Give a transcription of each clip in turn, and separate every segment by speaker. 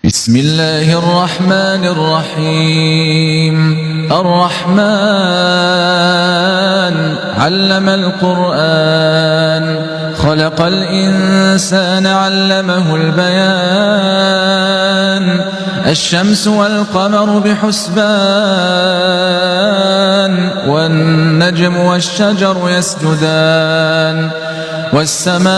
Speaker 1: بسم الله الرحمن الرحيم الرحمن علم القرآن خلق الإنسان علمه البيان الشمس والقمر بحسبان والنجم والشجر يسجدان والسماء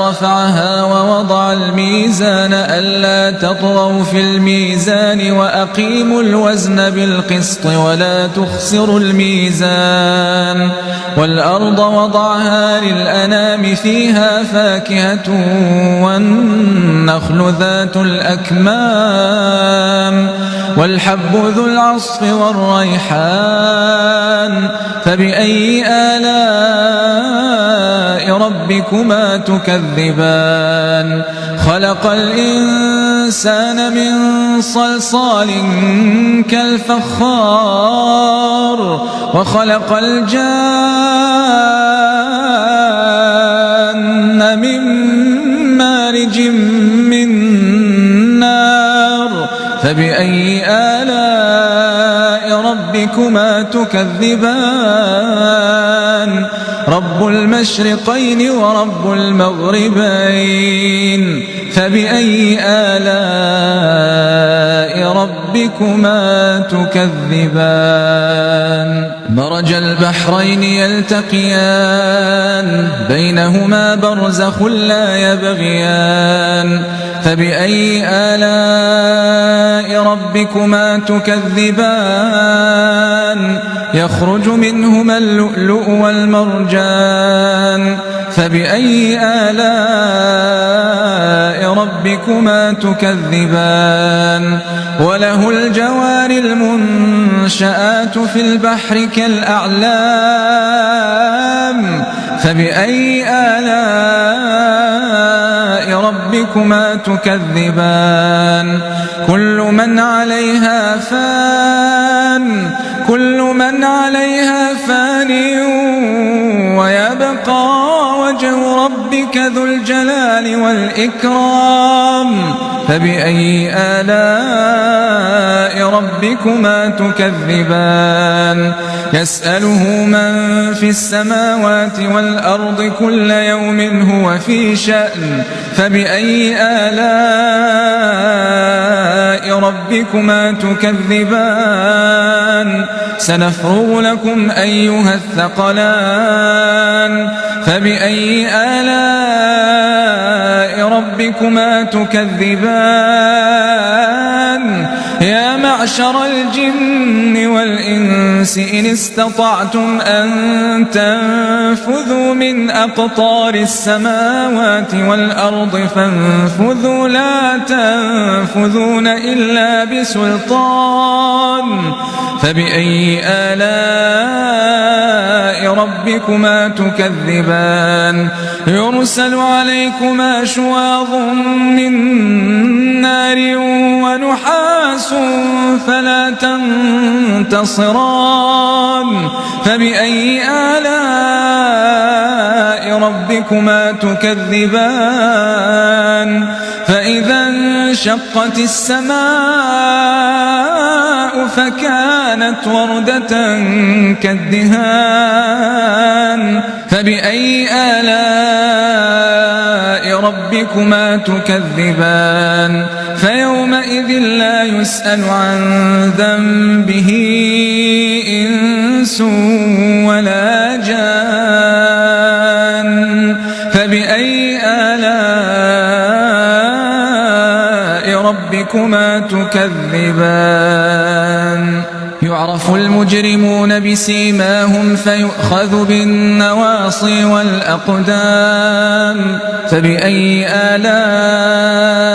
Speaker 1: رفعها ووضع الميزان ألا تطغوا في الميزان وأقيموا الوزن بالقسط ولا تخسروا الميزان والأرض وضعها للأنام فيها فاكهة والنخل ذات الأكمام والحب ذو العصف والريحان فبأي آلاء ربكما تكذبان خلق الإنسان من صلصال كالفخار وخلق الجان من مارج من نار فبأي آلاء ربكما تكذبان رب المشرقين ورب المغربين فبأي آلاء ربكما تكذبان مرج البحرين يلتقيان بينهما برزخ لا يبغيان فبأي آلاء ربكما تكذبان يخرج منهما اللؤلؤ والمرجان فبأي آلاء ربكما تكذبان وله الجوار المنشآت في البحر كالأعلام فبأي آلاء ربكما تكذبان كل من عليها فان ويبقى وجه ربك ذو الجلال والإكرام فبأي آلاء ربكما تكذبان يسأله من في السماوات والأرض كل يوم هو في شأن فبأي آلاء ربكما تكذبان سنفرغ لكم أيها الثقلان فبأي آلاء ربكما تكذبان يا معشر الجن والإنس إن استطعتم أن تنفذوا من أقطار السماوات والأرض فانفذوا لا تنفذون إلا بسلطان فبأي آلاء ربكما تكذبان يرسل عليكما شواظ من نار ونحاس فلا تنتصران فبأي آلاء ربكما تكذبان فإذا انشقت السماء فكانت وردة كالدهان فبأي آلاء ربكما تكذبان فيومئذ لا يسأل عن ذنبه إنس ولا جان فبأي آلاء ربكما تكذبان يعرف المجرمون بسيماهم فيؤخذ بالنواصي والأقدام فبأي آلاء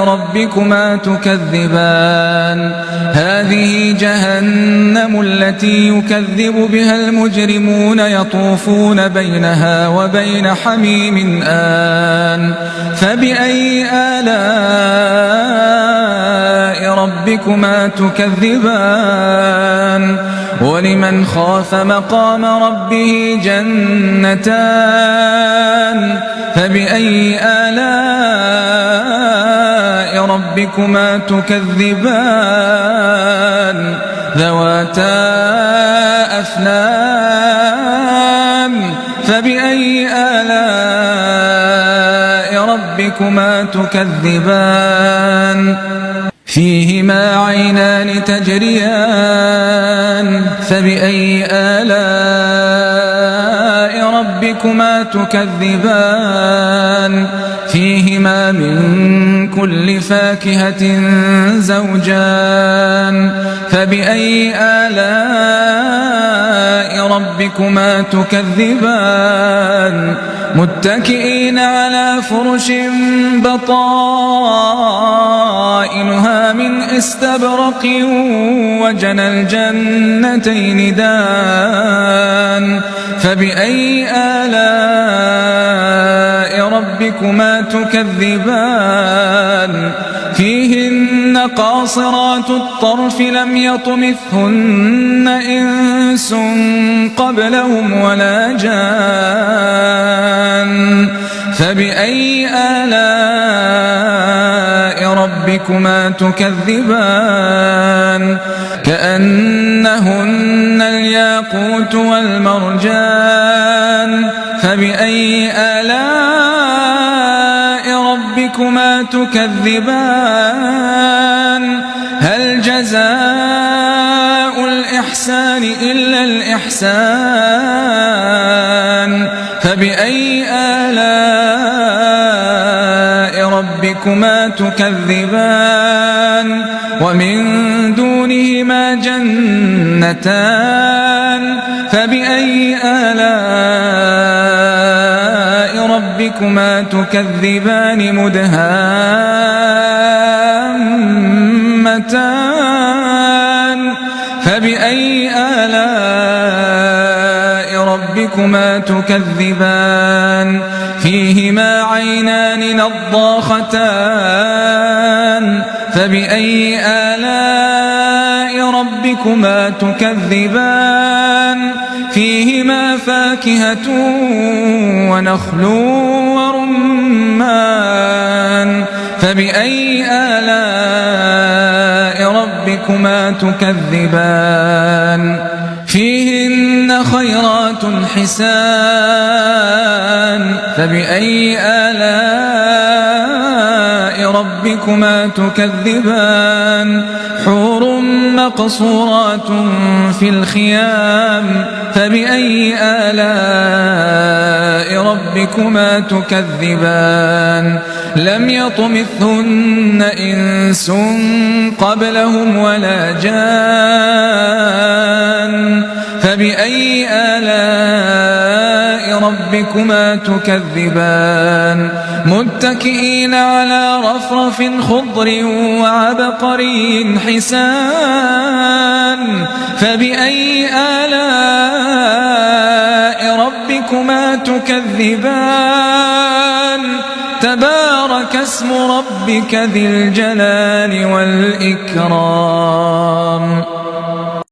Speaker 1: ربكما تكذبان هذه جهنم التي يكذب بها المجرمون يطوفون بينها وبين حميم آن فبأي آلاء ربكما تكذبان ولمن خاف مقام ربه جنتان فبأي آلاء آلاء ربكما تكذبان ذواتا أفنان فبأي آلاء ربكما تكذبان فيهما عينان تجريان فبأي آلاء ربكما تكذبان فيهما من كل فاكهة زوجان فبأي آلاء ربكما تكذبان متكئين على فرش بطائنها من استبرق وجنى الجنتين دان فبأي آلاء ربكما تكذبان فيهن قاصرات الطرف لم يطمثهن إنس قبلهم ولا جان فبأي آلاء ربكما تكذبان كأنهن الياقوت والمرجان فبأي آلاء ربكما تكذبان هل جزاء الإحسان إلا الإحسان فبأي آلاء ربكما تكذبان ومن دونهما جنتان فبأي آلاء ربكما تكذبان مدهامتان فبأي آلاء ربكما تكذبان فيهما عينان نضاختان فبأي آلاء ربكما تكذبان فيهما فاكهة ونخل ورمان فبأي آلاء ربكما تكذبان فيهن خيرات حسان فبأي آلاء ربكما تكذبان حور مقصورات في الخيام فبأي آلاء ربكما تكذبان لم يطمثهن إنس قبلهم ولا جان فبأي آلاء ربكما تكذبان متكئين على رفرف خضر وعبقري حسان فبأي آلاء ربكما تكذبان تبارك اسم ربك ذي الجلال والإكرام